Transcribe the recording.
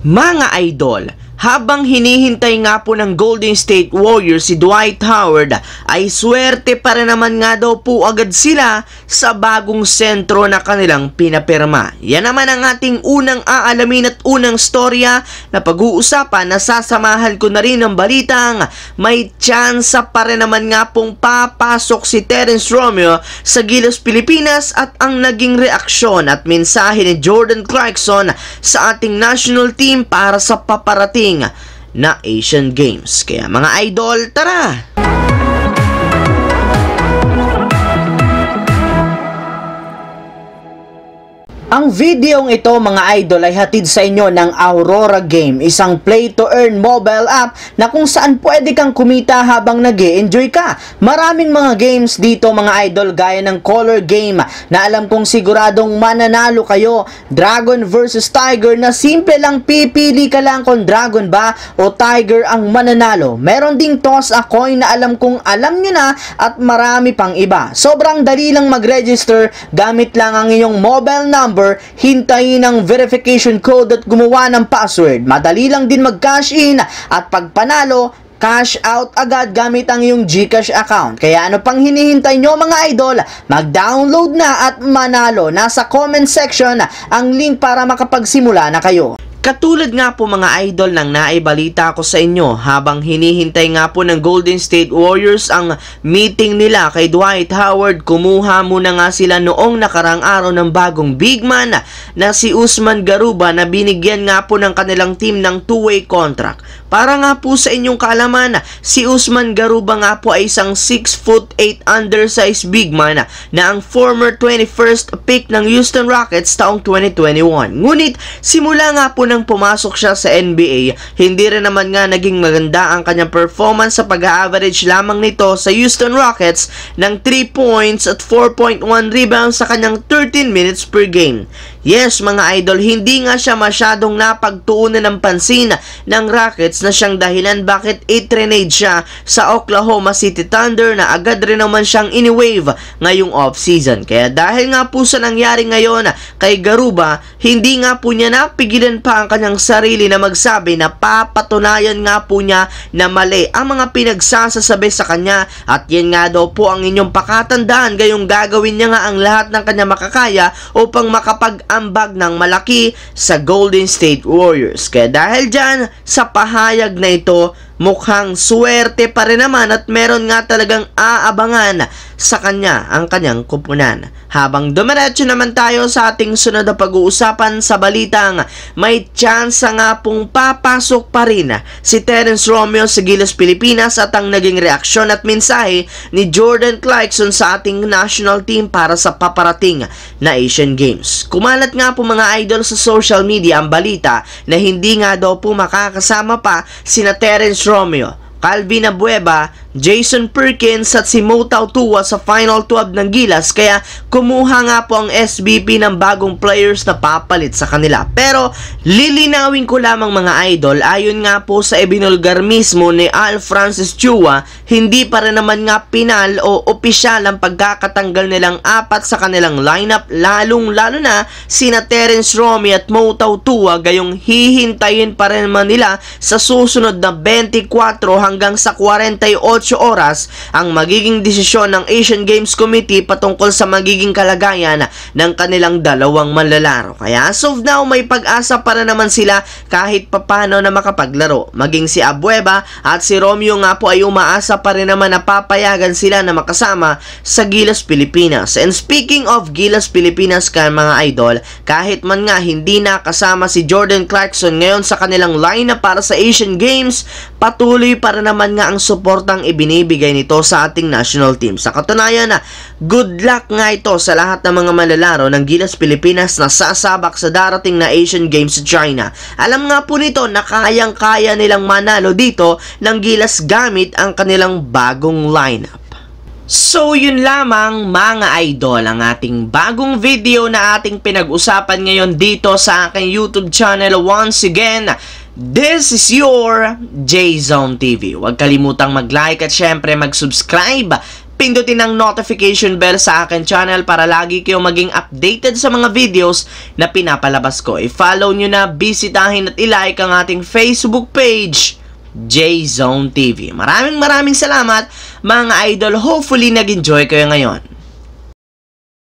Mga idol, habang hinihintay nga po ng Golden State Warriors si Dwight Howard, ay swerte pa rin naman nga daw po agad sila sa bagong sentro na kanilang pinapirma. Yan naman ang ating unang aalamin at unang storya na pag-uusapan na sasamahan ko na rin ng balitang may tsansa pa rin naman nga pong papasok si Terence Romeo sa Gilas Pilipinas at ang naging reaksyon at mensahe ni Jordan Clarkson sa ating national team para sa paparating na Asian Games. Kaya mga idol, tara! Ang videong ito mga idol ay hatid sa inyo ng Aurora Game, isang play-to-earn mobile app na kung saan pwede kang kumita habang nag-e-enjoy ka. Maraming mga games dito mga idol gaya ng Color Game na alam kong siguradong mananalo kayo. Dragon versus Tiger na simple lang pipili ka lang kung Dragon ba o Tiger ang mananalo. Meron ding Toss a Coin na alam kong alam nyo na at marami pang iba. Sobrang dali lang mag-register, gamit lang ang iyong mobile number, hintayin ang verification code at gumawa ng password. Madali lang din mag-cash in at pag panalo, cash out agad gamit ang iyong GCash account. Kaya ano pang hinihintay nyo mga idol? Mag-download na at manalo. Nasa comment section ang link para makapagsimula na kayo. Katulad nga po mga idol ng naibalita ko sa inyo, habang hinihintay nga po ng Golden State Warriors ang meeting nila kay Dwight Howard, kumuha muna nga sila noong nakarang araw ng bagong big man na si Usman Garuba na binigyan nga po ng kanilang team ng two-way contract. Para nga po sa inyong kaalaman, si Usman Garuba nga po ay isang 6'8" undersized big man na ang former 21st pick ng Houston Rockets taong 2021. Ngunit simula nga po nang pumasok siya sa NBA, hindi rin naman nga naging maganda ang kanyang performance sa pag-average lamang nito sa Houston Rockets ng 3 points at 4.1 rebounds sa kanyang 13 minutes per game. Yes mga idol, hindi nga siya masyadong napagtuunan ng pansin ng Rockets na siyang dahilan bakit i-trade siya sa Oklahoma City Thunder na agad rin naman siyang ini-wave ngayong off-season. Kaya dahil nga po sa nangyari ngayon kay Garuba, hindi nga po niya napigilan pa ang kanyang sarili na magsabi na papatunayan nga po niya na mali ang mga pinagsasasabi sa kanya, at yan nga daw po ang inyong pakatandaan, gayong gagawin niya nga ang lahat ng kanya makakaya upang makapag-ambag ng malaki sa Golden State Warriors. Kaya dahil dyan sa pahayag na ito, mukhang swerte pa rin naman at meron nga talagang aabangan sa kanya ang kanyang kupunan. Habang dumiretso naman tayo sa ating sunod na pag-uusapan sa balitang may tsansa nga pong papasok pa rin si Terence Romeo sa Gilas Pilipinas at ang naging reaksyon at mensahe ni Jordan Clarkson sa ating national team para sa paparating na Asian Games. Kumalat nga po mga idol sa social media ang balita na hindi nga daw po makakasama pa sina Terence Romeo, Calvin Abueva, Jason Perkins at si Mo Tautua sa Final 12 ng Gilas, kaya kumuha nga po ang SBP ng bagong players na papalit sa kanila. Pero lilinawin ko lamang mga idol, ayon nga po sa ibinulgar mismo ni Al Francis Chua, hindi pa rin naman nga pinal o opisyal ang pagkakatanggal nilang apat sa kanilang lineup, lalong-lalo na sina Terence Romeo at Mo Tautua, gayong hihintayin pa rin naman nila sa susunod na 24 hanggang sa 48 oras ang magiging desisyon ng Asian Games Committee patungkol sa magiging kalagayan ng kanilang dalawang manlalaro. Kaya as of now, may pag-asa para naman sila kahit papano na makapaglaro. Maging si Abueva at si Romeo nga po ay umaasa pa rin naman na papayagan sila na makasama sa Gilas Pilipinas. And speaking of Gilas Pilipinas mga idol, kahit man nga hindi nakasama si Jordan Clarkson ngayon sa kanilang lineup para sa Asian Games, patuloy para naman nga ang suportang binibigay nito sa ating national team. Sa katunayan good luck nga ito sa lahat ng mga manlalaro ng Gilas Pilipinas na sasabak sa darating na Asian Games sa China. Alam nga po nito na kayang-kaya nilang manalo dito ng Gilas gamit ang kanilang bagong lineup. So yun lamang mga idol ang ating bagong video na ating pinag-usapan ngayon dito sa aking YouTube channel. Once again, this is your J-Zone TV. Huwag kalimutang mag-like at syempre mag-subscribe pindutin ang notification bell sa akin channel para lagi kayong maging updated sa mga videos na pinapalabas ko. I-follow nyo na, bisitahin at i-like ang ating Facebook page, J-Zone TV. Maraming salamat mga idol. Hopefully nag-enjoy kayo ngayon.